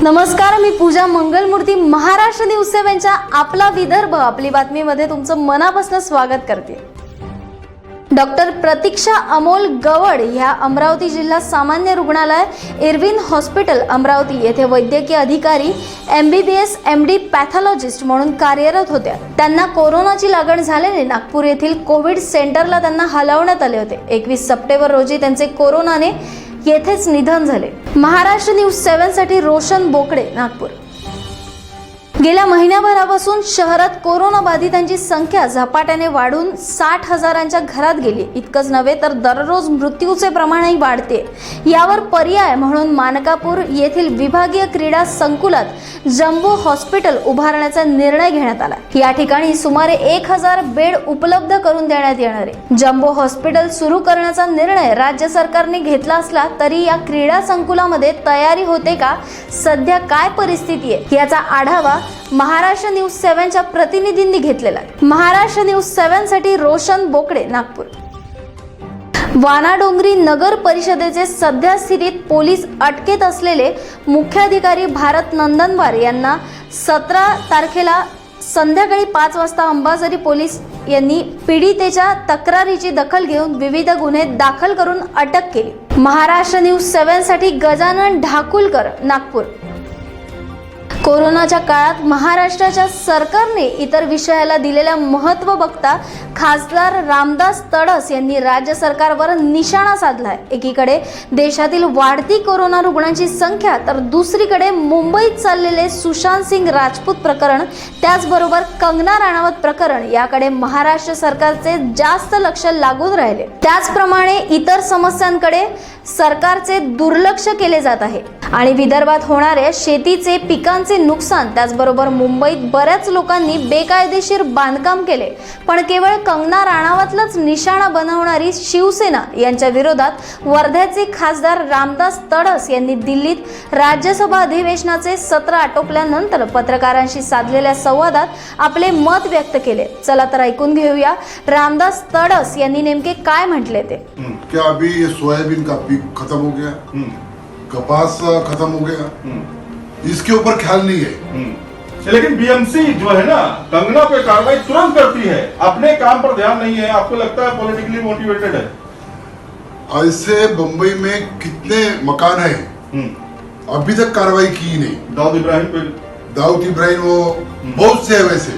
नमस्कार, मी पूजा मंगलमूर्ती महाराष्ट्र न्यूज 7च्या आपला विदर्भ आपली बातमीमध्ये तुमचं मनापासून स्वागत करते। डॉक्टर प्रतीक्षा अमोल गवड ह्या अमरावती जिल्हा सामान्य रुग्णालय इरविन हॉस्पिटल अमरावती येथे वैद्यकीय अधिकारी MBBS MD पॅथॉलॉजिस्ट म्हणून कार्यरत होत्या। त्यांना कोरोनाची लागण झाल्याने नागपूर येथील कोविड सेंटरला त्यांना हलवण्यात आले होते। 21 सप्टेंबर रोजी त्यांचे कोरोनाने येथेच निधन झाले। महाराष्ट्र न्यूज 7 साठी रोशन बोकडे, नागपूर। गेल्या महिन्याभरापासून शहरात कोरोना बाधितांची संख्या झपाट्याने वाढून 60,000च्या घरात गेली। इतकंच नव्हे तर दररोज मृत्यूचे प्रमाणही वाढते। यावर पर्याय म्हणून मानकापूर येथील विभागीय क्रीडा संकुलात जम्बो हॉस्पिटल उभारण्याचा निर्णय घेण्यात आला। या ठिकाणी सुमारे 1000 बेड उपलब्ध करून देण्यात येणार आहे। जम्बो हॉस्पिटल सुरू करण्याचा निर्णय राज्य सरकारने घेतला असला तरी या क्रीडा संकुलामध्ये तयारी होते का, सध्या काय परिस्थिती आहे याचा आढावा महाराष्ट्र न्यूज 7च्या प्रतिनिधींनी घेतलेला आहे। महाराष्ट्र न्यूज 7 साठी रोशन बोकडे, नागपूर। वानाडोंगरी नगर परिषदेचे सध्या स्थितीत पोलीस अटकेत असलेले मुख्याधिकारी भारत नंदनवार यांना 17 तारखेला संध्याकाळी 5 वाजता अंबाझरी पोलीस यांनी पीडितेच्या तक्रारीची दखल घेऊन विविध गुन्हे दाखल करून अटक केली। महाराष्ट्र न्यूज 7 साठी गजानन ढाकुलकर, नागपूर। कोरोनाच्या काळात महाराष्ट्राच्या सरकारने इतर विषयाला दिलेल्या महत्त्व बघता खासदार रामदास तडस यांनी राज्य सरकारवर निशाणा साधलाय। एकीकडे देशातील वाढती कोरोना रुग्णांची संख्या तर दुसरीकडे मुंबईत चाललेले सुशांत सिंग राजपूत प्रकरण, त्याचबरोबर कंगना राणावत प्रकरण याकडे महाराष्ट्र सरकारचे जास्त लक्ष लागून राहिले। त्याचप्रमाणे इतर समस्यांकडे सरकारचे दुर्लक्ष केले जात आहे आणि विदर्भात होणाऱ्या शेतीचे पिकांचे नुकसान, त्याचबरोबर मुंबईत बऱ्याच लोकांनी बेकायदेशीर बांधकाम केले, पण केवळ कंगना राणावतलाच निशाणा बनवणारी शिवसेना यांच्या विरोधात वर्ध्याचे खासदार रामदास तडस यांनी दिल्लीत राज्यसभा अधिवेशनाचे सत्र आटोपल्यानंतर पत्रकारांशी साधलेल्या संवादात आपले मत व्यक्त केले। चला तर ऐकून घेऊया रामदास तडस यांनी नेमके काय म्हटले ते। क्या अभी ये सोयाबीन का पीक खत्म हो गया, कपास खत्म हो गया, इसके ऊपर ख्याल नहीं है। लेकिन बीएमसी जो है ना, कंगना पे कार्रवाई तुरंत करती है, अपने काम पर ध्यान नहीं है। आपको लगता है पॉलिटिकली मोटिवेटेड है? ऐसे बंबई में कितने मकान हैं, अभी तक कार्रवाई की नहीं। दाऊद इब्राहिम वो बहुत से है, वैसे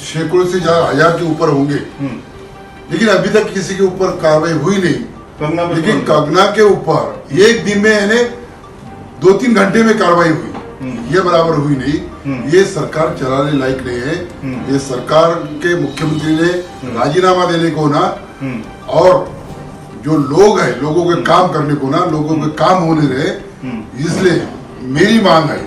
सैकड़ों से ज्यादा, 1000 के ऊपर होंगे, लेकिन अभी तक किसी के ऊपर कार्रवाई हुई नहीं। लेकिन कंगना के ऊपर एक दिन में यानी 2-3 घंटे में कार्रवाई हुई, ये बराबर हुई नहीं। ये सरकार चलाने लायक नहीं है। ये सरकार के मुख्यमंत्री ने राजीनामा देने को ना, और जो लोग हैं लोगों के काम करने को ना, लोगों के काम होने रहे, इसलिए मेरी मांग है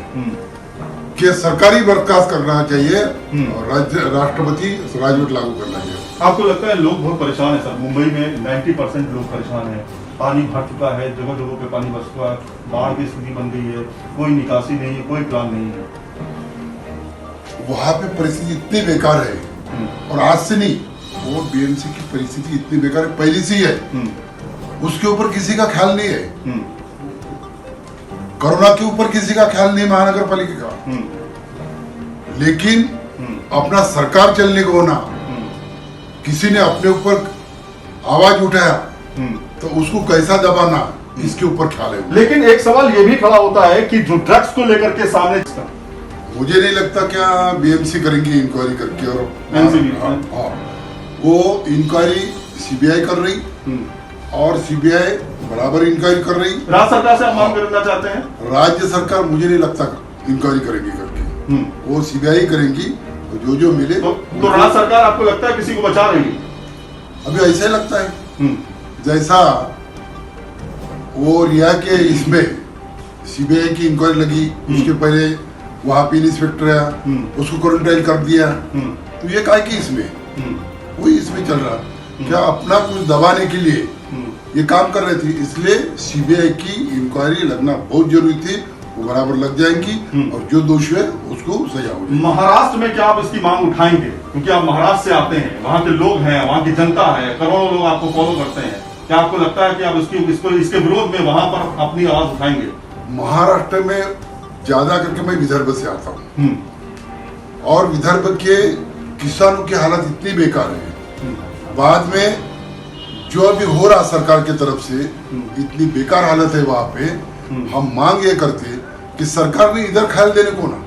कि सरकारी बर्खास्त करना चाहिए और राष्ट्रपति राजवट लागू करना चाहिए। आपको लगता है लोग बहुत परेशान है सर? मुंबई में 90% लोग परेशान है, पानी भर चुका है, जगह जगह पे पानी बस चुका है, बाढ़ की स्थिति बन गई है, कोई निकासी नहीं है, कोई प्लान नहीं है। वहां पे परिस्थिति इतनी बेकार है, और आज से नहीं, वो बीएमसी की परिस्थिति इतनी बेकार है, पहले से ही है। उसके ऊपर किसी का ख्याल नहीं है। कोरोना के ऊपर किसी का ख्याल नहीं, महानगर पालिका का। लेकिन अपना सरकार चलने को ना, किसी ने अपने ऊपर आवाज उठाया तो उसको कैसा दबाना, इसके ऊपर ख्याल है। लेकिन एक सवाल ये भी खड़ा होता है कि जो ड्रग्स को लेकर के सामने, मुझे नहीं लगता क्या बीएमसी करेंगी इंक्वायरी करके, और वो इंक्वायरी सीबीआई कर रही, और सीबीआई बराबर इंक्वायरी कर रही। राज्य सरकार से आप मांग करना चाहते हैं? राज्य सरकार मुझे नहीं लगता इंक्वायरी करेंगी करके, वो सीबीआई करेंगी, जो मिले। तो राज्य सरकार आपको लगता है किसी को बचा रही है? अभी ऐसा ही लगता है जैसा वो रिया के इसमें सीबीआई की इंक्वायरी लगी, उसके पहले वहां पे इंस्पेक्टर आया, उसको क्वारंटाइन कर दिया, तो ये काय की इसमें वही इसमें चल रहा, क्या अपना कुछ दबाने के लिए ये काम कर रहे थे। इसलिए सीबीआई की इंक्वायरी लगना बहुत जरूरी थी, वो बराबर लग जाएंगी, और जो दोषी है उसको सजा होगी। महाराष्ट्र में क्या आप इसकी मांग उठाएंगे? क्योंकि आप महाराष्ट्र से आते हैं, वहाँ के लोग हैं, वहाँ की जनता है, करोड़ों लोग आपको फॉलो करते हैं। क्या आपको लगता है कि आप इसके विरोध में वहाँ पर अपनी आवाज उठाएंगे? महाराष्ट्र में ज्यादा करके मैं विदर्भ से आता हूँ और विदर्भ के किसानों की हालत इतनी बेकार है, बाद में जो अभी हो रहा सरकार की तरफ से इतनी बेकार हालत है वहां पे। हम मांग ये करते कि सरकार ने इधर ख्याल देने को ना,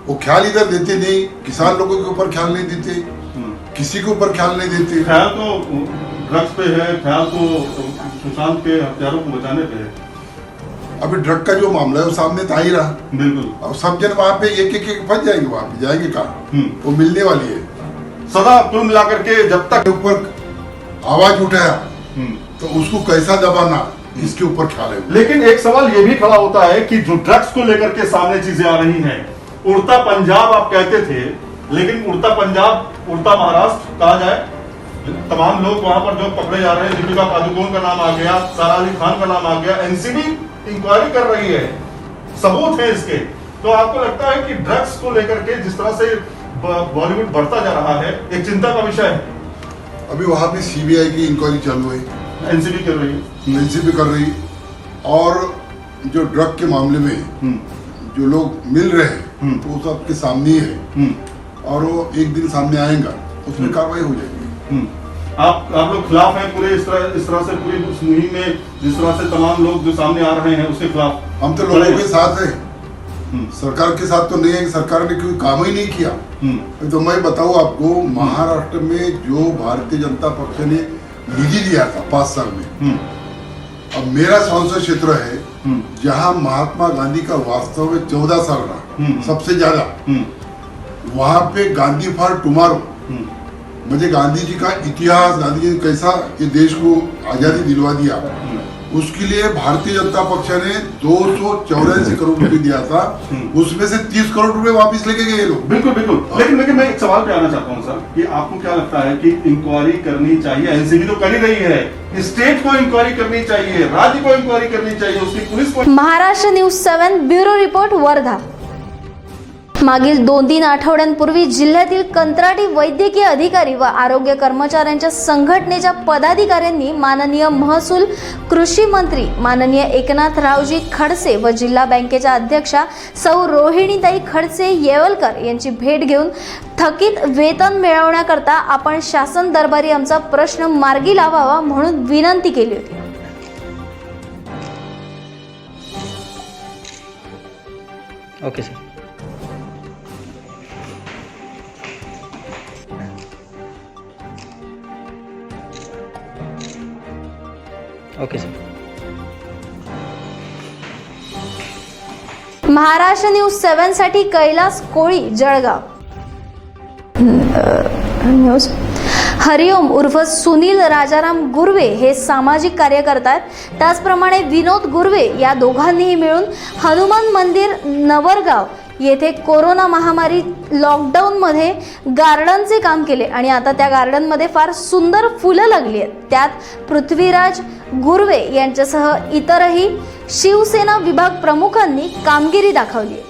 वो ख्याल इधर देते नहीं, किसान लोगों के ऊपर ख्याल नहीं देते, किसी के ऊपर ख्याल नहीं देते। ख्याल तो ड्रग्स पे है, ख्याल तो सुशांत के हत्यारों को बचाने पे है। अभी ड्रग का जो मामला है वो सामने तो आ ही रहा, बिल्कुल। अब सब जन वहां पे एक एक फंस जाएंगे, वहां पे जाएंगे कहाँ, वो मिलने वाली है। सदा कुल मिलाकर के जब तक ऊपर आवाज उठाया तो उसको कैसा दबाना, इसके ऊपर ख्याल है। लेकिन एक सवाल ये भी खड़ा होता है कि जो ड्रग्स को लेकर के सामने चीजें आ रही हैं, उड़ता पंजाब आप कहते थे, लेकिन उड़ता पंजाब उड़ता महाराष्ट्र कहा जाए। तमाम लोग वहां पर जो पकड़े जा रहे हैं, दीपिका पादुकोण का नाम आ गया, सारा अली खान का नाम आ गया, एनसीबी इंक्वायरी कर रही है, सबूत है इसके। तो आपको लगता है कि ड्रग्स को लेकर के जिस तरह से बॉलीवुड बढ़ता जा रहा है, एक चिंता का विषय है? अभी वहां पे सीबीआई की इंक्वायरी चालू है, एनसीबी कर रही है, एनसीबी कर रही, और जो ड्रग के मामले में जो लोग मिल रहे हैं तो वो सबके सामने ही है, और वो एक दिन सामने आएगा, उसमें कार्रवाई हो जाएगी। आप लोग खिलाफ हैं पूरे इस तरह से पूरी उस मुहिम में, जिस तरह से तमाम लोग जो सामने आ रहे हैं उसके खिलाफ? हम तो लोगों के साथ हैं, सरकार के साथ तो नहीं है, सरकार ने कोई काम ही नहीं किया। तो मैं बताऊं आपको, महाराष्ट्र में जो भारतीय जनता पक्ष ने निधि दिया था 5 साल में, अब मेरा संसद क्षेत्र है जहां महात्मा गांधी का वास्तव में 14 साल रहा, सबसे ज्यादा। वहां पे गांधी फॉर टुमारो, मुझे गांधी जी का इतिहास, गांधी जी ने कैसा ये देश को आजादी दिलवा दिया, उसके लिए भारतीय जनता पक्ष ने 284 करोड़ रुपए दिया था, उसमें से 30 करोड़ रुपए वापस लेके गए लोग। बिल्कुल बिल्कुल। लेकिन मैं एक सवाल पे आना चाहता हूँ सर, कि आपको क्या लगता है कि इंक्वायरी करनी चाहिए? एनसीबी तो कर ही रही है, स्टेट को इंक्वायरी करनी चाहिए, राज्य को इंक्वायरी करनी चाहिए, उसकी पुलिस को। Maharashtra news 7 bureau report, Wardha. मागील 2-3 आठवड्यांपूर्वी जिल्ह्यातील कंत्राटी वैद्यकीय अधिकारी व आरोग्य कर्मचाऱ्यांच्या संघटनेच्या पदाधिकाऱ्यांनी माननीय महसूल कृषी मंत्री माननीय एकनाथरावजी खडसे व जिल्हा बँकेच्या अध्यक्षा सौ रोहिणीताई खडसे येवलकर यांची भेट घेऊन थकीत वेतन मिळवण्याकरता आपण शासन दरबारी आमचा प्रश्न मार्गी लावावा म्हणून विनंती केली होती। Okay sir. Okay sir. Maharashtra news 7 साठी कैलास कोळी, जळगाव। न्यूज हरिओम उर्फ सुनील राजाराम गुर्वे हे सामाजिक कार्यकर्ता आहेत। त्याचप्रमाणे विनोद गुर्वे या दोघांनीही मिळून हनुमान मंदिर नवरगाव येथे कोरोना महामारी लॉकडाऊनमध्ये गार्डनचे काम केले आणि आता त्या गार्डनमध्ये फार सुंदर फुलं लागली आहेत। त्यात पृथ्वीराज गुर्वे यांच्यासह इतरही शिवसेना विभाग प्रमुखांनी कामगिरी दाखवली।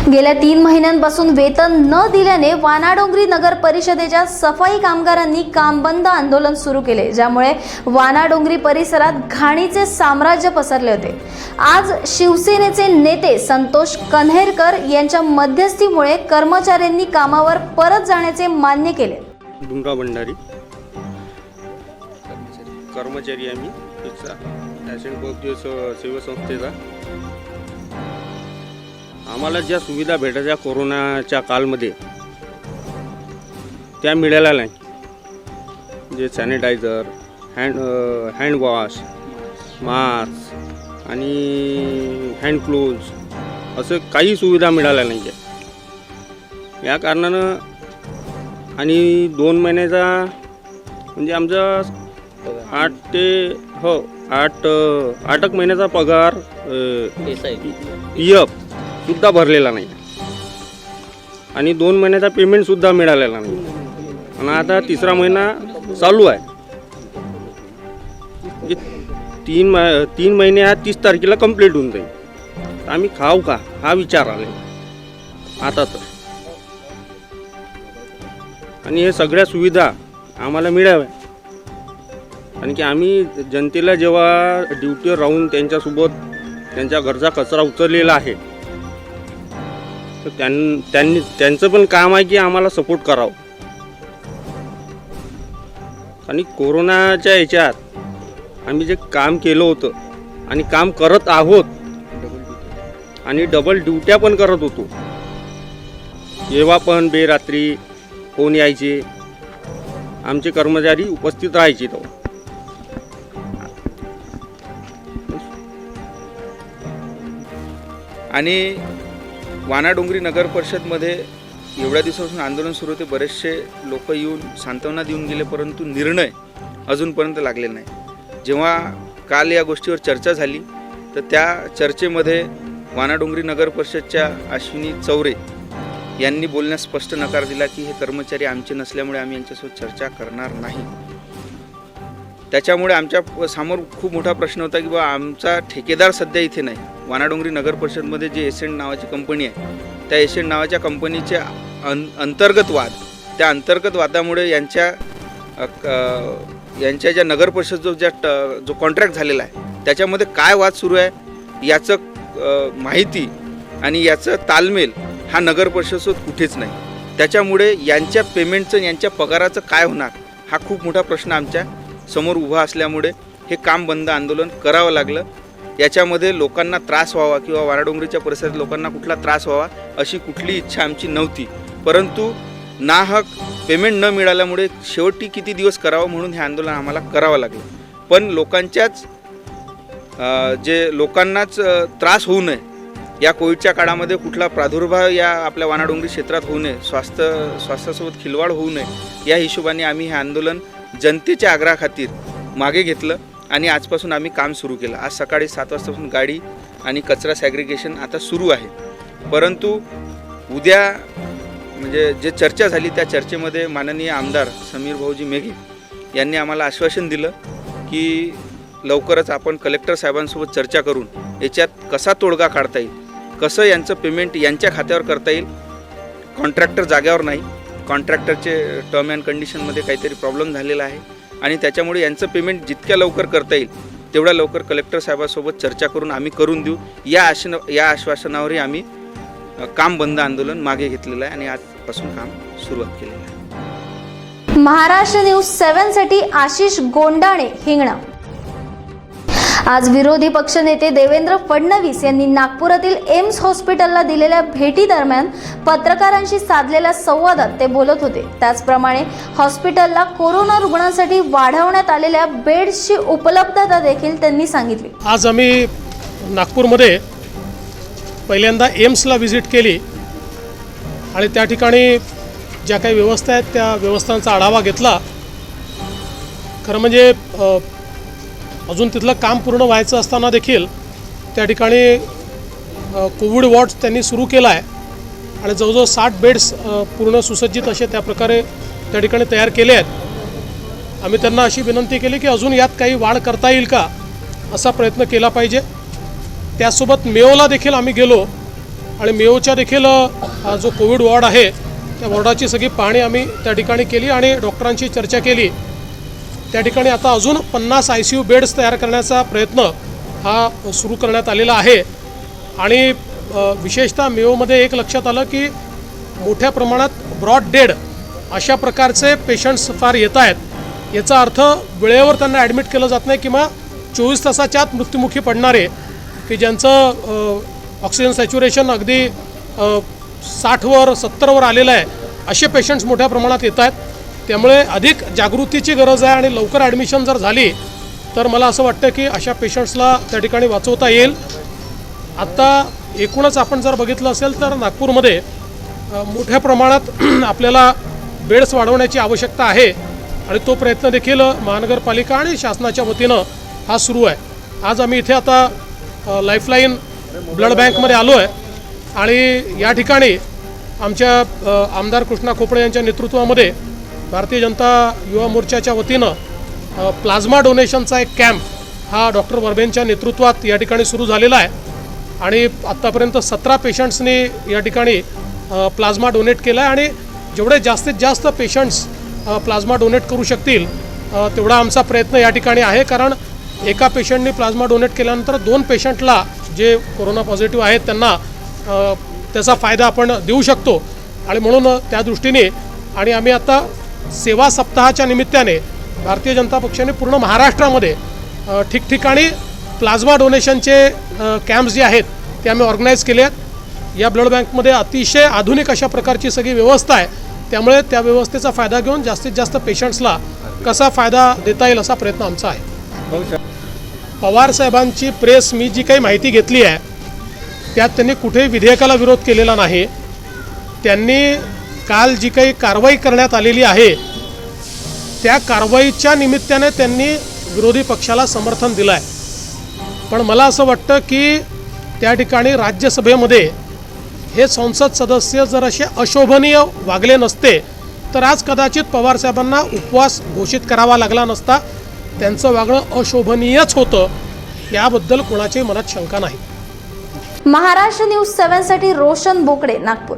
गेल्या 3 महिन्यांपासून वेतन न दिल्याने वानाडोंगरी नगर परिषदेच्या सफाई कामगारांनी काम बंद आंदोलन सुरू केले, ज्यामुळे वानाडोंगरी परिसरात घाणीचे साम्राज्य पसरले होते. आज शिवसेनेचे नेते संतोष कन्हेरकर यांच्या मध्यस्थीमुळे कर्मचाऱ्यांनी कामावर परत जाण्याचे मान्य केले. भीमराव भंडारी कर्मचारी आम्ही सेवा संस्थेचा. आम्हाला ज्या सुविधा भेटायच्या कोरोनाच्या काळमध्ये त्या मिळाल्या नाही. जे सॅनिटायझर, हँडवॉश, मास्क आणि हँड ग्लोव्ज असं काही सुविधा मिळाल्या नाही आहे. या कारणानं आणि 2 महिन्याचा म्हणजे आमचा 8 महिन्याचा पगार PF सुद्धा भरलेला नाही आणि 2 महिन्याचा पेमेंटसुद्धा मिळालेला नाही. आणि आता 3रा महिना चालू आहे. म्हणजे 3 महिने ह्या 30 तारखेला कंप्लीट होऊन जाईल. तर आम्ही खाऊ का हा विचार आले आता तर. आणि हे सगळ्या सुविधा आम्हाला मिळाव्या. आणि की आम्ही जनतेला जेव्हा ड्युटीवर राहून त्यांच्यासोबत त्यांच्या घरचा कचरा उचललेला आहे, तर त्यांचं पण काम आहे की आम्हाला सपोर्ट करावं. आणि कोरोनाच्या ह्याच्यात आम्ही जे काम केलं होतं आणि काम करत आहोत आणि डबल ड्युट्या पण करत होतो. जेव्हा पण बेरात्री फोन यायचे, आमचे कर्मचारी उपस्थित राहायचे. तेव्हा आणि वानाडोंगरी नगर परिषदमध्ये एवढ्या दिवसापासून आंदोलन सुरू होते. बरेचसे लोक येऊन सांत्वना देऊन गेले, परंतु निर्णय अजूनपर्यंत लागलेला नाही. जेव्हा काल या गोष्टीवर चर्चा झाली तर त्या चर्चेमध्ये वानाडोंगरी नगर परिषदच्या अश्विनी चौरे यांनी बोलण्यास स्पष्ट नकार दिला की हे कर्मचारी आमचे नसल्यामुळे आम्ही यांच्यासोबत चर्चा करणार नाही. त्याच्यामुळे आमच्या समोर खूप मोठा प्रश्न होता की बा आमचा ठेकेदार सध्या इथे नाही. वानाडोंगरी नगर परिषदमध्ये जे एसेंट नावाची कंपनी आहे, त्या एसेंट नावाच्या कंपनीचे अंतर्गत वाद, त्या अंतर्गत वादामुळे यांच्या ज्या नगर परिषद जो कॉन्ट्रॅक्ट झालेला आहे त्याच्यामध्ये काय वाद सुरू आहे याचं माहिती आणि याचं तालमेल हा नगर परिषदेसोबत कुठेच नाही. त्याच्यामुळे यांच्या पेमेंटचं, यांच्या पगाराचं काय होणार हा खूप मोठा प्रश्न आमच्या समोर उभा असल्यामुळे हे काम बंद आंदोलन करावं लागलं. याच्यामध्ये लोकांना त्रास व्हावा किंवा वानाडोंगरीच्या परिसरात लोकांना कुठला त्रास व्हावा अशी कुठली इच्छा आमची नव्हती. परंतु नाहक पेमेंट न मिळाल्यामुळे शेवटी किती दिवस करावं म्हणून हे आंदोलन आम्हाला करावं लागलं. पण लोकांनाच त्रास होऊ नये, या कोविडच्या काळामध्ये कुठला प्रादुर्भाव या आपल्या वानाडोंगरी क्षेत्रात होऊ नये, स्वास्थ्यासोबत खिलवाड होऊ नये, या हिशोबाने आम्ही हे आंदोलन जनतेच्या आग्रहाखातीर मागे घेतलं आणि आजपासून आम्ही काम सुरू केलं. आज सकाळी 7 वाजतापासून गाडी आणि कचरा सॅग्रिगेशन आता सुरू आहे. परंतु उद्या म्हणजे जे चर्चा झाली त्या चर्चेमध्ये माननीय आमदार समीर भाऊजी मेघे यांनी आम्हाला आश्वासन दिलं की लवकरच आपण कलेक्टर साहेबांसोबत चर्चा करून याच्यात कसा तोडगा काढता येईल, कसं यांचं पेमेंट यांच्या खात्यावर करता येईल. कॉन्ट्रॅक्टर जाग्यावर नाही, कॉन्ट्रॅक्टरचे टर्म अँड कंडिशनमध्ये काहीतरी प्रॉब्लेम झालेला आहे आणि त्याच्यामुळे यांचं पेमेंट जितक्या लवकर करता येईल तेवढ्या लवकर कलेक्टर साहेबांसोबत चर्चा करून आम्ही करून देऊ. या आश्वासनावरही आम्ही काम बंद आंदोलन मागे घेतलेलं आहे आणि आजपासून काम सुरुवात केलेलं आहे. महाराष्ट्र न्यूज 7 साठी आशिष गोंडाणे, हिंगणा. आज विरोधी पक्षनेते देवेंद्र फडणवीस यांनी नागपुरातील एम्स हॉस्पिटलला दिलेल्या भेटी दरम्यान पत्रकारांशी साधलेल्या संवादात ते बोलत होते. त्याचप्रमाणे हॉस्पिटलला कोरोना रुग्णांसाठी वाढवण्यात आलेल्या बेड्सची उपलब्धता देखील त्यांनी सांगितली. आज आम्ही नागपूरमध्ये पहिल्यांदा एम्सला व्हिजिट केली आणि त्या ठिकाणी ज्या काही व्यवस्था आहेत त्या व्यवस्थांचा आढावा घेतला. खरं म्हणजे अजून तिथलं काम पूर्ण व्हायचं असताना देखील त्या ठिकाणी कोविड वॉर्ड्स त्यांनी सुरू केला आहे आणि जवळजवळ 60 बेड्स पूर्ण सुसज्जित असे त्या प्रकारे त्या ठिकाणी तयार केले आहेत. आम्ही त्यांना अशी विनंती केली की अजून यात काही वाढ करता येईल का असा प्रयत्न केला पाहिजे. त्यासोबत मेयोला देखील आम्ही गेलो आणि मेयोच्या देखील जो कोविड वॉर्ड आहे त्या वॉर्डाची सगळी पाहणी आम्ही त्या ठिकाणी केली आणि डॉक्टरांशी चर्चा केली. त्या ठिकाणी आता अजून 50 ICU बेड्स तयार करण्याचा प्रयत्न हा सुरू करण्यात आलेला आहे. आणि विशेषतः मेयोमध्ये एक लक्षात आलं की मोठ्या प्रमाणात ब्रॉड डेड अशा प्रकारचे पेशंट्स फार येत आहेत. याचा अर्थ वेळेवर त्यांना ॲडमिट केलं जात नाही किंवा 24 तासाच्या आत मृत्युमुखी पडणारे की ज्यांचं ऑक्सिजन सॅच्युरेशन अगदी 60वर 70वर आलेलं आहे असे पेशंट्स मोठ्या प्रमाणात येत आहेत. त्यामुळे अधिक जागृतीची गरज आहे आणि लवकर ॲडमिशन जर झाली तर मला असं वाटतं की अशा पेशंट्सला त्या ठिकाणी वाचवता येईल. आत्ता एकूणच आपण जर बघितलं असेल तर नागपूरमध्ये मोठ्या प्रमाणात आपल्याला बेड्स वाढवण्याची आवश्यकता आहे आणि तो प्रयत्न देखील महानगरपालिका आणि शासनाच्या वतीनं हा सुरू आहे. आज आम्ही इथे आता लाईफलाईन ब्लड बँकमध्ये आलो आहे आणि या ठिकाणी आमच्या आमदार कृष्णा खोपडे यांच्या नेतृत्वामध्ये भारतीय जनता युवा मोर्चाच्या वतीनं प्लाझ्मा डोनेशनचा एक कॅम्प हा डॉक्टर वर्बेंच्या नेतृत्वात या ठिकाणी सुरू झालेला आहे आणि आत्तापर्यंत 17 पेशंट्सनी या ठिकाणी प्लाझ्मा डोनेट केला आहे आणि जेवढे जास्तीत जास्त पेशंट्स प्लाझ्मा डोनेट करू शकतील तेवढा आमचा प्रयत्न या ठिकाणी आहे. कारण एका पेशंटनी प्लाझ्मा डोनेट केल्यानंतर 2 पेशंटला जे कोरोना पॉझिटिव्ह आहेत त्यांना त्याचा फायदा आपण देऊ शकतो आणि म्हणून त्या दृष्टीने आणि आम्ही आता सेवा सप्ताहाच्या निमित्ताने भारतीय जनता पक्षाने पूर्ण महाराष्ट्रामध्ये ठिकठिकाणी प्लाझ्मा डोनेशनचे कॅम्प्स जे आहेत ते आम्ही ऑर्गनाईज केले आहेत. या ब्लड बँकमध्ये अतिशय आधुनिक अशा प्रकारची सगळी व्यवस्था आहे. त्यामुळे त्या व्यवस्थेचा फायदा घेऊन जास्तीत जास्त पेशंट्सला कसा फायदा देता येईल असा प्रयत्न आमचा आहे. पवार साहेबांची प्रेस मी जी काही माहिती घेतली आहे त्यात त्यांनी कुठेही विधेयकाला विरोध केलेला नाही. त्यांनी काल जी काही कारवाई करण्यात आलेली आहे त्या कारवाईच्या निमित्ताने त्यांनी विरोधी पक्षाला समर्थन दिलं आहे. पण मला असं वाटतं की त्या ठिकाणी राज्यसभेमध्ये हे संसद सदस्य जर असे अशोभनीय वागले नसते तर आज कदाचित पवारसाहेबांना उपवास घोषित करावा लागला नसता. त्यांचं वागणं अशोभनीयच होतं याबद्दल कोणाच्याही मनात शंका नाही. महाराष्ट्र न्यूज 7 साठी रोशन बोकडे, नागपूर.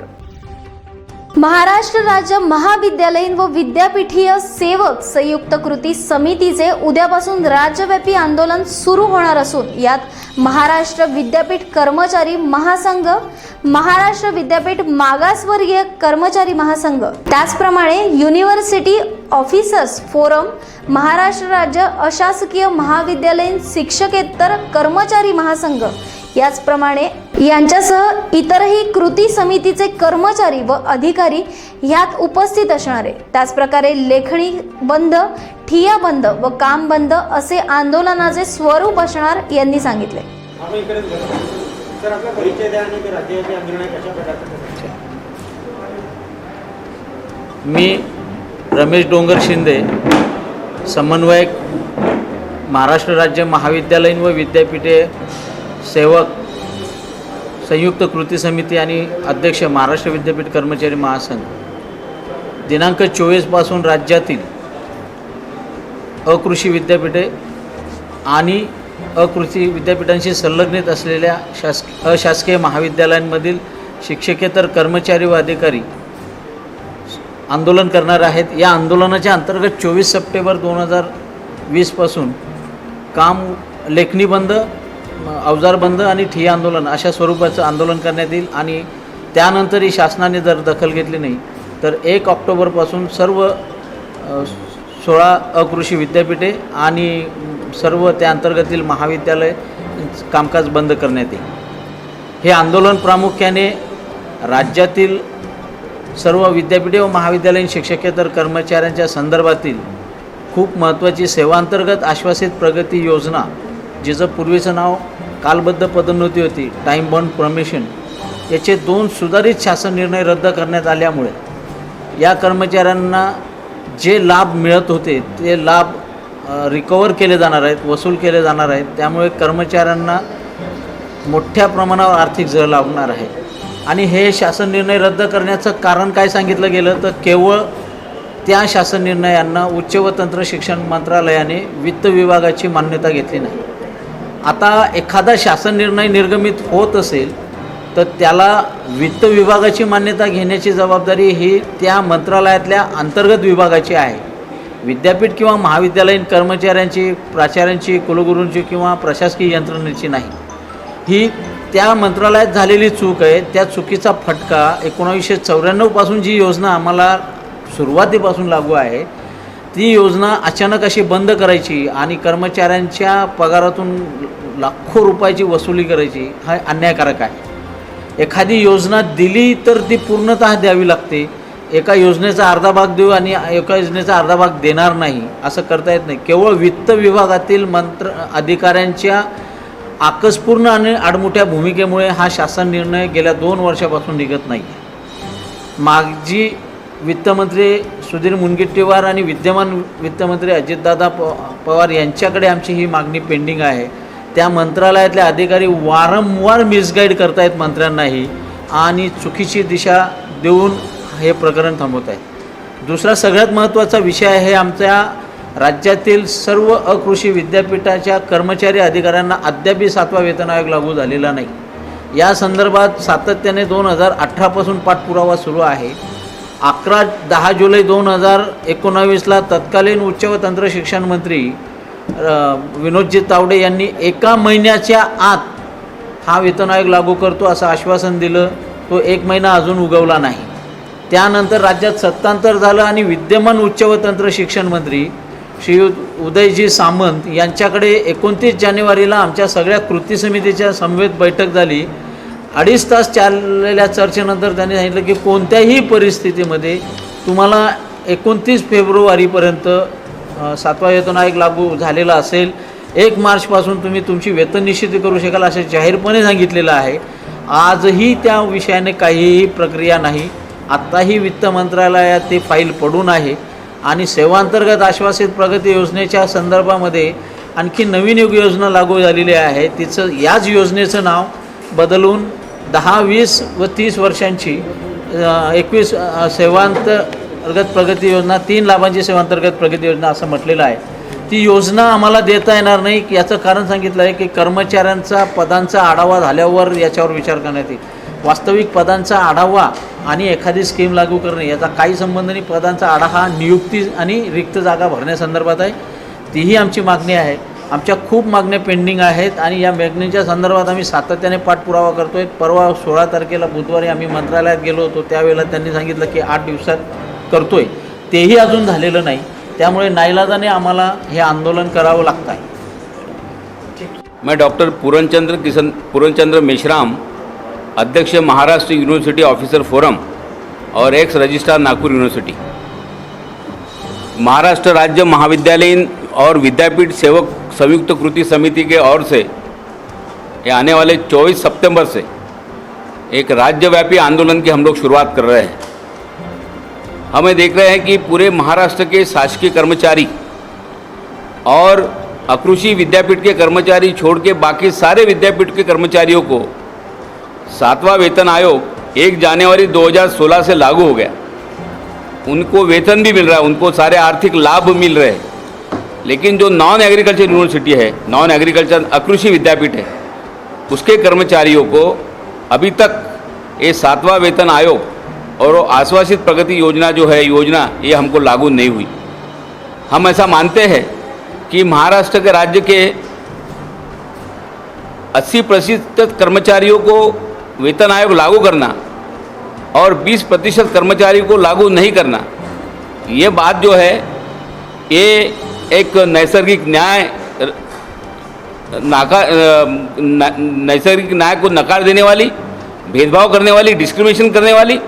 महाराष्ट्र राज्य महाविद्यालयीन व विद्यापीठीय सेवक संयुक्त कृती समितीचे उद्यापासून राज्यव्यापी आंदोलन सुरू होणार असून यात महाराष्ट्र विद्यापीठ कर्मचारी महासंघ, महाराष्ट्र विद्यापीठ मागासवर्गीय कर्मचारी महासंघ, त्याचप्रमाणे युनिव्हर्सिटी ऑफिसर्स फोरम, महाराष्ट्र राज्य अशासकीय महाविद्यालयीन शिक्षकेतर कर्मचारी महासंघ याचप्रमाणे यांच्यासह इतरही कृती समितीचे कर्मचारी व अधिकारी ह्यात उपस्थित असणार आहे. त्याचप्रकारे लेखणी बंद, ठिय्या बंद व काम बंद असे आंदोलनाचे स्वरूप असणार यांनी सांगितले. मी रमेश डोंगर शिंदे, समन्वयक महाराष्ट्र राज्य महाविद्यालयीन व विद्यापीठे सेवक संयुक्त कृती समिती आणि अध्यक्ष महाराष्ट्र विद्यापीठ कर्मचारी महासंघ. दिनांक 24 पासून राज्यातील अकृषी विद्यापीठे आणि अकृषी विद्यापीठांशी संलग्नित असलेल्या अशासकीय महाविद्यालयांमधील शिक्षकेतर कर्मचारी व अधिकारी आंदोलन करणार आहेत. या आंदोलनाच्या अंतर्गत 24 सप्टेंबर 2020 पासून काम, लेखणी बंद, अवजार बंद आणि ठिय्या आंदोलन अशा स्वरूपाचं आंदोलन करण्यात येईल आणि त्यानंतरही शासनाने जर दखल घेतली नाही तर 1 ऑक्टोबरपासून सर्व 16 अकृषी विद्यापीठे आणि सर्व त्या अंतर्गतील महाविद्यालय कामकाज बंद करण्यात येईल. हे आंदोलन प्रामुख्याने राज्यातील सर्व विद्यापीठे व महाविद्यालयीन शिक्षकेतर कर्मचाऱ्यांच्या संदर्भातील खूप महत्त्वाची सेवांतर्गत आश्वासित प्रगती योजना, जिचं पूर्वीचं नाव कालबद्ध पदोन्नती होती, टाईम बॉन्ड प्रमोशन, याचे 2 सुधारित शासन निर्णय रद्द करण्यात आल्यामुळे या कर्मचाऱ्यांना जे लाभ मिळत होते ते लाभ रिकवर केले जाणार आहेत, वसूल केले जाणार आहेत. त्यामुळे कर्मचाऱ्यांना मोठ्या प्रमाणावर आर्थिक झळ लागणार आहे. आणि हे शासन निर्णय रद्द करण्याचं कारण काय सांगितलं गेलं तर केवळ त्या शासन निर्णयांना उच्च व तंत्र शिक्षण मंत्रालयाने वित्त विभागाची मान्यता घेतली नाही. आता एखादा शासन निर्णय निर्गमित होत असेल तर त्याला वित्त विभागाची मान्यता घेण्याची जबाबदारी ही त्या मंत्रालयातल्या अंतर्गत विभागाची आहे. विद्यापीठ किंवा महाविद्यालयीन कर्मचाऱ्यांची, प्राचार्यांची, कुलगुरूंची किंवा प्रशासकीय यंत्रणेची नाही. ही त्या मंत्रालयात झालेली चूक आहे. त्या चुकीचा फटका 1994 जी योजना आम्हाला सुरुवातीपासून लागू आहे ती योजना अचानक अशी बंद करायची आणि कर्मचाऱ्यांच्या पगारातून लाखो रुपयाची वसुली करायची, हा अन्यायकारक आहे. एखादी योजना दिली तर ती पूर्णतः द्यावी लागते. एका योजनेचा अर्धा भाग देऊ आणि एका योजनेचा अर्धा भाग देणार नाही असं करता येत नाही. केवळ वित्त विभागातील अधिकाऱ्यांच्या आकसपूर्ण आणि आडमुठ्या भूमिकेमुळे हा शासन निर्णय गेल्या 2 वर्षापासून निघत नाही. माजी वित्तमंत्री सुधीर मुनगंटीवार आणि विद्यमान वित्तमंत्री अजितदादा पवार यांच्याकडे आमची ही मागणी पेंडिंग आहे. त्या मंत्रालयातले अधिकारी वारंवार मिसगाईड करतायत मंत्र्यांनाही आणि चुकीची दिशा देऊन हे प्रकरण थांबवत आहे. दुसरा सगळ्यात महत्त्वाचा विषय आहे, आमच्या राज्यातील सर्व अकृषी विद्यापीठाच्या कर्मचारी अधिकाऱ्यांना अद्यापही 7वा वेतन आयोग लागू झालेला नाही. या संदर्भात सातत्याने 2018 पासून पाठपुरावा सुरू आहे. 10 जुलै 2019ला तत्कालीन उच्च व तंत्र शिक्षण मंत्री विनोदजी तावडे यांनी 1 महिन्याच्या आत हा वेतन आयोग लागू करतो असं आश्वासन दिलं. तो 1 महिना अजून उगवला नाही. त्यानंतर राज्यात सत्तांतर झालं आणि विद्यमान उच्च व तंत्र शिक्षण मंत्री श्री उदयजी सामंत यांच्याकडे 29 जानेवारीला आमच्या सगळ्या कृती समितीच्या समवेत बैठक झाली. 2.5 तास चाललेल्या चर्चेनंतर त्यांनी सांगितलं की कोणत्याही परिस्थितीमध्ये तुम्हाला 29 फेब्रुवारीपर्यंत 7वा वेतन आयोग लागू झालेला असेल, 1 मार्चपासून तुम्ही तुमची वेतन निश्चिती करू शकाल असे जाहीरपणे सांगितलेलं आहे. आजही त्या विषयाने काहीही प्रक्रिया नाही. आत्ताही वित्त मंत्रालयात ते फाईल पडून आहे आणि सेवांतर्गत आश्वासित प्रगती योजनेच्या संदर्भामध्ये आणखी नवीन योजना लागू झालेली आहे. तिचं याच योजनेचं नाव बदलून 10, 20 व 30 वर्षांची 21 सेवांतर्गत प्रगती योजना, 3 लाभांची सेवांतर्गत प्रगती योजना असं म्हटलेलं आहे. ती योजना आम्हाला देता येणार नाही. याचं कारण सांगितलं आहे की कर्मचाऱ्यांचा पदांचा आढावा झाल्यावर याच्यावर विचार करण्यात येईल. वास्तविक पदांचा आढावा आणि एखादी स्कीम लागू करणे याचा काही संबंध नाही. पदांचा आढावा नियुक्ती आणि रिक्त जागा भरण्यासंदर्भात आहे. तीही आमची मागणी आहे. आमच्या खूप मागण्या पेंडिंग आहेत आणि या मागणीच्या संदर्भात आम्ही सातत्याने पाठपुरावा करतो आहे. परवा 16 तारखेला बुधवारी आम्ही मंत्रालयात गेलो होतो. त्यावेळेला त्यांनी सांगितलं की 8 दिवसात करतो आहे. तेही अजून झालेलं नाही. त्यामुळे नाईलाजाने आम्हाला हे आंदोलन करावं लागतं आहे. मैं डॉक्टर पूरनचंद्र मेश्राम, अध्यक्ष महाराष्ट्र यूनिवर्सिटी ऑफिसर फोरम और x registrar Nagpur university, Maharashtra राज्य महाविद्यालयीन और विद्यापीठ सेवक संयुक्त कृति समिति के ओर से ये आने वाले 24 सितंबर से एक राज्यव्यापी आंदोलन की हम लोग शुरुआत कर रहे हैं. हमें देख रहे हैं कि पूरे महाराष्ट्र के शासकीय कर्मचारी और अकृषि विद्यापीठ के कर्मचारी छोड़ के बाकी सारे विद्यापीठ के कर्मचारियों को 7वां वेतन आयोग 1 जनवरी 2016 से लागू हो गया. उनको वेतन भी मिल रहा है, उनको सारे आर्थिक लाभ मिल रहे हैं. लेकिन जो नॉन एग्रीकल्चर यूनिवर्सिटी है, नॉन एग्रीकल्चर अकृषि विद्यापीठ है, उसके कर्मचारियों को अभी तक ये 7वां वेतन आयोग और आश्वासित प्रगति योजना जो है योजना ये हमको लागू नहीं हुई. हम ऐसा मानते हैं कि महाराष्ट्र के राज्य के 80% कर्मचारियों को वेतन आयोग लागू करना और 20% कर्मचारियों को लागू नहीं करना, ये बात जो है ये एक नैसर्गिक न्याय को नकार देने वाली, भेदभाव करने वाली, डिस्क्रिमिनेशन करने वाली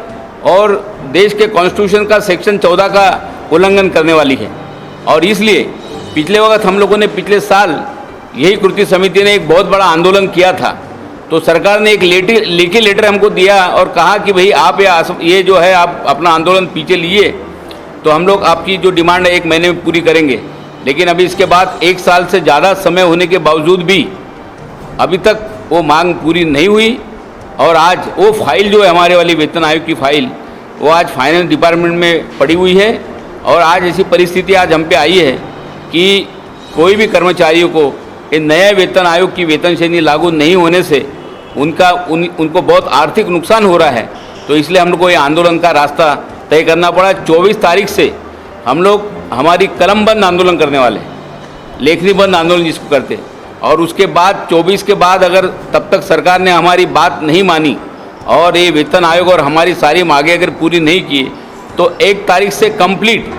और देश के कॉन्स्टिट्यूशन का सेक्शन 14 का उल्लंघन करने वाली है. और इसलिए पिछले वक्त हम लोगों ने पिछले साल यही कृति समिति ने एक बहुत बड़ा आंदोलन किया था. तो सरकार ने एक लिखी लेटर हमको दिया और कहा कि भाई आप ये जो है आप अपना आंदोलन पीछे लिए तो हम लोग आपकी जो डिमांड है 1 महीने में पूरी करेंगे. लेकिन अभी इसके बाद 1 साल से ज़्यादा समय होने के बावजूद भी अभी तक वो मांग पूरी नहीं हुई. और आज वो फाइल जो है हमारे वाली वेतन आयोग की फाइल वो आज फाइनेंस डिपार्टमेंट में पड़ी हुई है. और आज ऐसी परिस्थिति आज हम पे आई है कि कोई भी कर्मचारियों को इन नए वेतन आयोग की वेतन श्रेणी लागू नहीं होने से उनको बहुत आर्थिक नुकसान हो रहा है। तो इसलिए हम लोग को ये आंदोलन का रास्ता तय करना पड़ा। 24 तारीख से हम लोग हमारी कलम बंद आंदोलन करने वाले हैं, लेखनी बंद आंदोलन जिसको करते हैं। और उसके बाद 24 के बाद अगर तब तक सरकार ने हमारी बात नहीं मानी और ये वेतन आयोग और हमारी सारी मांगे अगर पूरी नहीं की तो 1 तारीख से कंप्लीट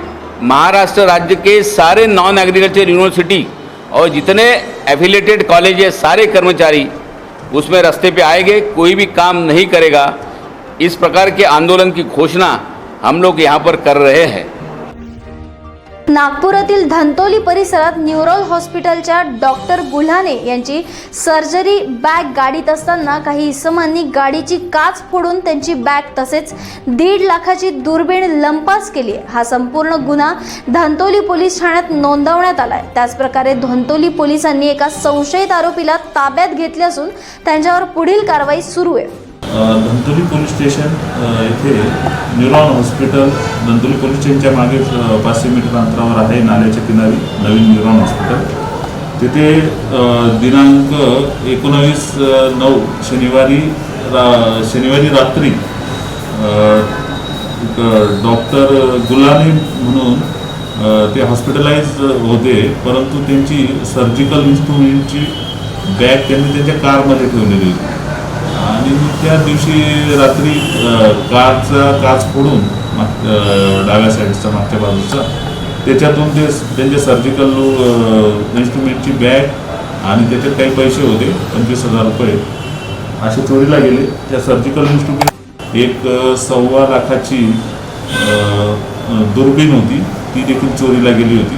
महाराष्ट्र राज्य के सारे नॉन एग्रीकल्चर यूनिवर्सिटी और जितने एफिलेटेड कॉलेज है सारे कर्मचारी उसमें रास्ते पे आएंगे, कोई भी काम नहीं करेगा। इस प्रकार के आंदोलन की घोषणा हम लोग यहाँ पर कर रहे हैं। नागपुरातील धंतोली परिसरात न्यूरोल हॉस्पिटलच्या डॉक्टर गुल्हाने यांची सर्जरी बॅग गाडीत असताना काही इसमांनी गाडीची काच फोडून त्यांची बॅग तसेच 1.5 लाखाची दुर्बीण लंपास केली आहे। हा संपूर्ण गुन्हा धंतोली पोलीस ठाण्यात नोंदवण्यात आलाय। त्याचप्रकारे धंतोली पोलिसांनी एका संशयित आरोपीला ताब्यात घेतले असून त्यांच्यावर पुढील कारवाई सुरू आहे। धंतोली पोलीस स्टेशन येथे न्यूरॉन हॉस्पिटल धंतोली पोलीस स्टेशनच्या मागे 500 मीटर अंतरावर आहे, नाल्याच्या किनारी नवीन न्यूरॉन हॉस्पिटल। तिथे दिनांक 19/9 शनिवारी रात्री डॉक्टर गुलानी म्हणून ते हॉस्पिटलाइज होते, परंतु त्यांची सर्जिकल इन्स्ट्रुमेंटची बॅग त्यांनी त्यांच्या कारमध्ये ठेवलेली होती आणि त्या दिवशी रात्री कारचा काच फोडून डाव्या साईडचा मागच्या बाजूचा त्याच्यातून ते त्यांचे सर्जिकल इन्स्ट्रुमेंटची बॅग आणि त्याच्यात काही पैसे होते 25,000 रुपये असे चोरीला गेले। त्या सर्जिकल इन्स्ट्रुमेंट 1.25 लाखाची दुर्बीण होती, ती देखील चोरीला गेली होती।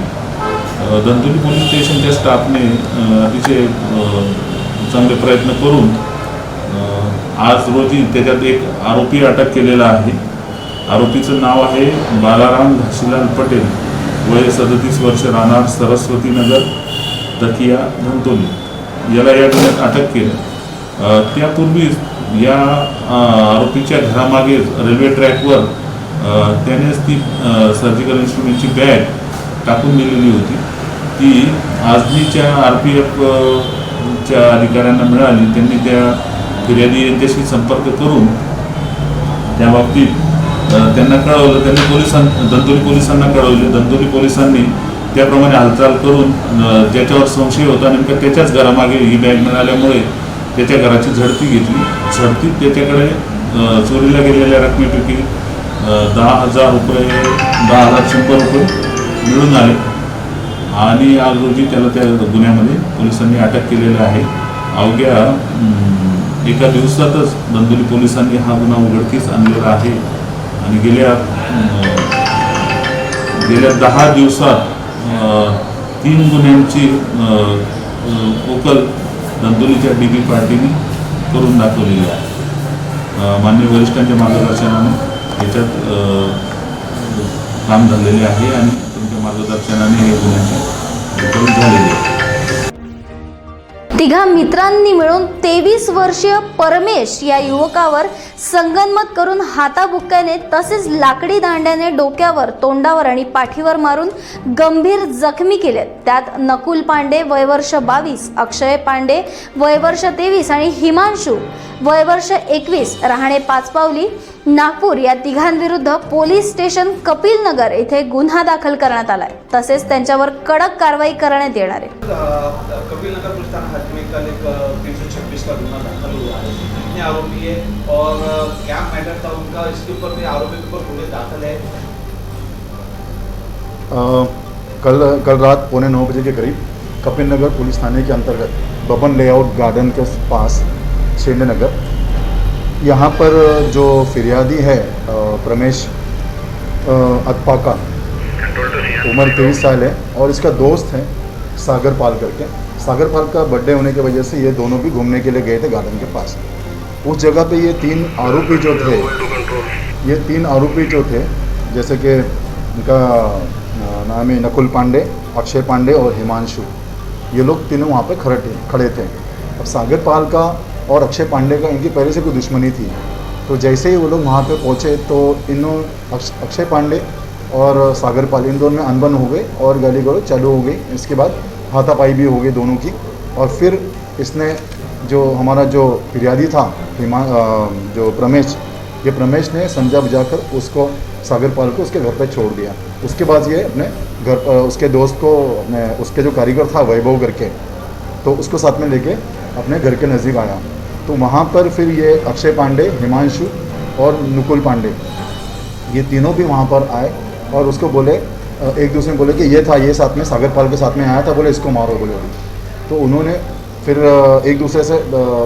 धंतोली पोलीस स्टेशनच्या स्टाफने अतिशय चांगले प्रयत्न करून आज रोजी त्याच्यात एक आरोपी अटक केलेला आहे। आरोपीचं नाव आहे बालाराम घाशीलाल पटेल, वय 37 वर्ष, राहणार सरस्वती नगर, दकिया, धंतोली। याला या गुन्ह्यात अटक केलं। त्यापूर्वी या आरोपीच्या घरामागे रेल्वे ट्रॅकवर त्यानेच ती सर्जिकल इन्स्ट्रुमेंटची बॅग टाकून दिलेली होती। ती आजनीच्या RPFच्या अधिकाऱ्यांना मिळाली। त्यांनी त्या फिर्यादी यांच्याशी संपर्क करून त्या बाबतीत त्यांना कळवलं। त्यांनी धंतोली पोलिसांना कळवले। धंतोली पोलिसांनी त्याप्रमाणे हालचाल करून ज्याच्यावर संशय होता नेमका त्याच्याच घरामागे ही बॅग मिळाल्यामुळे त्याच्या घराची झडती घेतली। झडतीत त्याच्याकडे चोरीला गेलेल्या रकमेपैकी 10,000 रुपये 10,100 रुपये मिळून आले आणि आज रोजी त्याला त्या गुन्ह्यामध्ये पोलिसांनी अटक केलेलं आहे। अवघ्या एका दिवसातच धंतोली पोलिसांनी हा गुन्हा उघडकीस आणलेला आहे आणि गेल्या 10 दिवसात 3 गुन्ह्यांची उकल धंतोलीच्या DB पार्टीने करून दाखवलेली आहे। माननीय वरिष्ठांच्या मार्गदर्शनाने याच्यात काम झालेले आहे आणि त्यांच्या मार्गदर्शनाने हे गुन्ह्यांची उकल झालेली आहे। तिघा मित्रांनी मिळून 23 वर्षीय परमेश या युवकावर संगनमत करून हाताबुक्क्याने तसेच लाकडी दांड्याने डोक्यावर, तोंडावर आणि पाठीवर मारून गंभीर जखमी केले। त्यात नकुल पांडे वय वर्ष 22, अक्षय पांडे वय वर्ष 23 आणि हिमांशू वय वर्ष 21 राहणे पाचपावली नागपूर या तिघांविरुद्ध पोलीस स्टेशन कपिल नगर येथे गुन्हा दाखल करण्यात आलाय। तसेच त्यांच्यावर कडक कारवाई करण्यात येणार आहे। कपिल नगर पुलिस थाना हद में कल एक 326 का गुना दाखिल हुआ है। कितने आरोपी है और क्या मैटर था उनका, इसके ऊपर भी आरोपी के ऊपर गुने दाखिल है। कल रात 8:45 बजे के करीब कपिल नगर पुलिस थाने के अंतर्गत बबन लेआउट गार्डन के पास शेंडे नगर, यहाँ पर जो फिरियादी है प्रमेश अतपाका, उम्र 23 साल है और इसका दोस्त है सागर पाल करके। सागर पाल का बर्थडे होने की वजह से ये दोनों भी घूमने के लिए गए थे गार्डन के पास। उस जगह पे ये 3 आरोपी जो थे जैसे कि इनका नाम है नकुल पांडे, अक्षय पांडे और हिमांशु, ये लोग तीनों वहाँ पे खड़े थे। अब सागर पाल का और अक्षय पांडे का इनकी पहले से कोई दुश्मनी थी, तो जैसे ही वो लोग वहाँ पे पहुँचे तो अक्षय पांडे और सागर पाल इन दोनों में अनबन हो गई और गाली गलौज चालू हो गई। इसके बाद हाथापाई भी हो गई दोनों की और फिर इसने जो हमारा जो फिरियादी था जो प्रमेश, ये प्रमेश ने संजा बजाकर उसको सागरपाल को उसके घर पे छोड़ दिया। उसके बाद ये अपने घर उसके दोस्त को उसके जो कारीगर था वैभव करके, तो उसको साथ में लेके अपने घर के नज़दीक आया। तो वहाँ पर फिर ये अक्षय पांडे, हिमांशु और नुकुल पांडे, ये तीनों भी वहाँ पर आए और उसको बोले, एक दूसरे में बोले कि ये था, ये साथ में सागरपाल के साथ में आया था, बोले इसको मारो बोले। तो उन्होंने फिर एक दूसरे से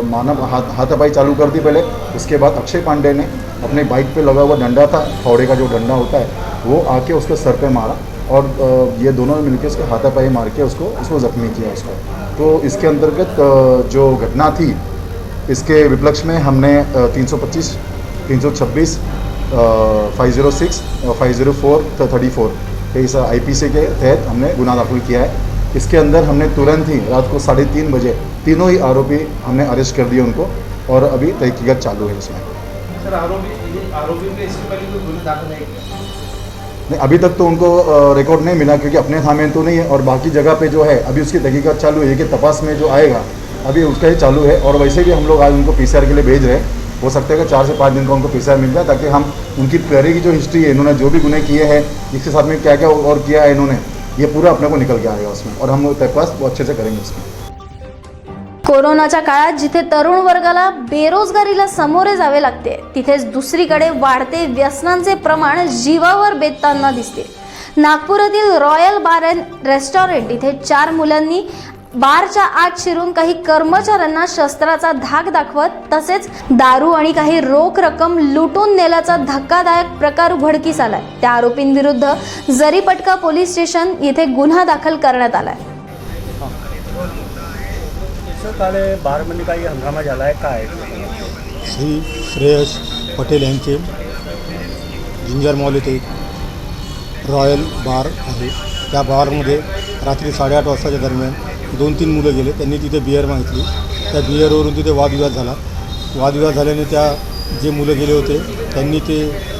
मानव हाथापाई चालू कर दी पहले। उसके बाद अक्षय पांडे ने अपने बाइक पे लगा हुआ डंडा था, फावड़े का जो डंडा होता है, वो आके उसके सर पे मारा और ये दोनों ने मिलकर उसके हाथापाई मार के उसको ज़ख्मी किया उसको। तो इसके अंतर्गत जो घटना थी, इसके विपक्ष में हमने 325, 326, 506, 504, 34 इस IPC के तहत हमने गुनाह दाखिल किया है। इसके अंदर हमने तुरंत ही रात को 3:30 बजे तीनों ही आरोपी हमने अरेस्ट कर दिए उनको, और अभी तहकीकात चालू है इसमें। सर आरोपी पे इसके पहले कोई गुनाह दाखिल नहीं किया? नहीं, अभी तक तो उनको रिकॉर्ड नहीं मिला, क्योंकि अपने थाने तो नहीं है, और बाकी जगह पे जो है अभी उसकी तहकीकात चालू है कि तपास में जो आएगा अभी उसका ही चालू है। और वैसे भी हम लोग आज उनको PCR के लिए भेज रहे हैं। हो सकता है कि 4 से 5 दिन का उनको PCR मिल जाए, ताकि हम उनकी पहले की जो हिस्ट्री है, इन्होंने जो भी गुनाह किए हैं, इसके साथ में क्या क्या और किया है इन्होंने, ये पूरा अपने को निकल के आएगा उसमें, और हम तपास वो अच्छे से करेंगे उसमें। कोरोनाच्या काळात जिथे तरुण वर्गाला बेरोजगारीला सामोरे जावे लागते, तिथेच दुसरीकडे वाढते व्यसनांचे प्रमाण जीवावर बेतताना दिसते। नागपुरातील रॉयल बार अँड रेस्टॉरंट इथे 4 मुलांनी बारच्या आत शिरून काही कर्मचाऱ्यांना शस्त्राचा धाक दाखवत तसेच दारू आणि काही रोख रक्कम लुटून नेल्याचा धक्कादायक प्रकार उघडकीस आलाय। त्या आरोपींविरुद्ध जरीपटका पोलीस स्टेशन येथे गुन्हा दाखल करण्यात आलाय। काल बारमध्ये काही हंगामा झाला आहे काय? श्री श्रेयस पटेल यांचे जिंजर मॉल येथे रॉयल बार आहे, त्या बारमध्ये रात्री 8:30 वाजताच्या दरम्यान 2-3 मुलं गेले। त्यांनी तिथे बियर मागितली, त्या बियरवरून तिथे वादविवाद झाला। वादविवाद झाल्याने त्या जे मुलं गेले होते त्यांनी ते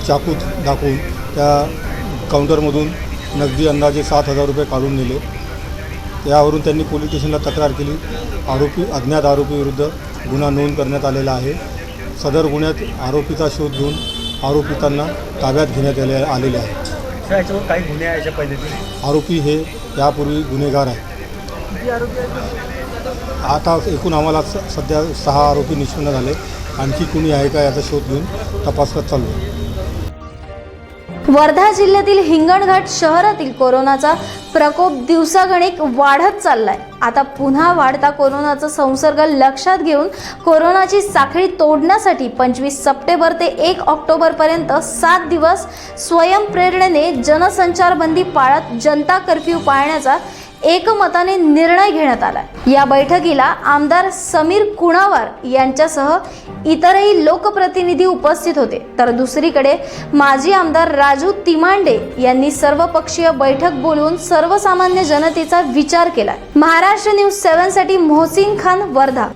चाकू दाखवून त्या काउंटरमधून नगदी अंदाजे 7,000 रुपये काढून नेले। त्यावरून त्यांनी पोलीस स्टेशनला तक्रार केली। अज्ञात आरोपीविरुद्ध गुन्हा नोंद करण्यात आलेला आहे। सदर गुन्ह्यात आरोपीचा शोध घेऊन आरोपितांना ताब्यात घेण्यात आलेले आहे। याच्यावर काही गुन्हे आहे याच्या पहिले? आरोपी हे यापूर्वी गुन्हेगार आहे। आता एकूण आम्हाला सध्या 6 आरोपी निष्पन्न झाले, आणखी कुणी आहे का याचा शोध घेऊन तपास करत चालू आहे। वर्धा जिल्ह्यातील हिंगणघाट शहरातील कोरोनाचा प्रकोप दिवसागणिक वाढत चाललाय। आता पुन्हा वाढता कोरोनाचा संसर्ग लक्षात घेऊन कोरोनाची साखळी तोडण्यासाठी 25 सप्टेंबर ते 1 ऑक्टोबर पर्यंत 7 दिवस स्वयंप्रेरणेने जनसंचारबंदी पाळत जनता कर्फ्यू पाळण्याचा एकमताने निर्णय घेण्यात आला। या बैठकीला आमदार समीर कुणावार यांच्यासह इतरही लोकप्रतिनिधी उपस्थित होते, तर दुसरीकडे माजी आमदार राजू तिमांडे यांनी सर्वपक्षीय बैठक बोलवून सर्वसामान्य जनतेचा विचार केला। महाराष्ट्र न्यूज 7 साठी मोहसिन खान, वर्धा।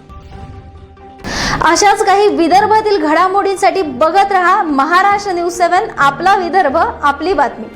अशाच काही विदर्भातील घडामोडींसाठी बघत रहा महाराष्ट्र न्यूज 7, आपला विदर्भ आपली बातमी।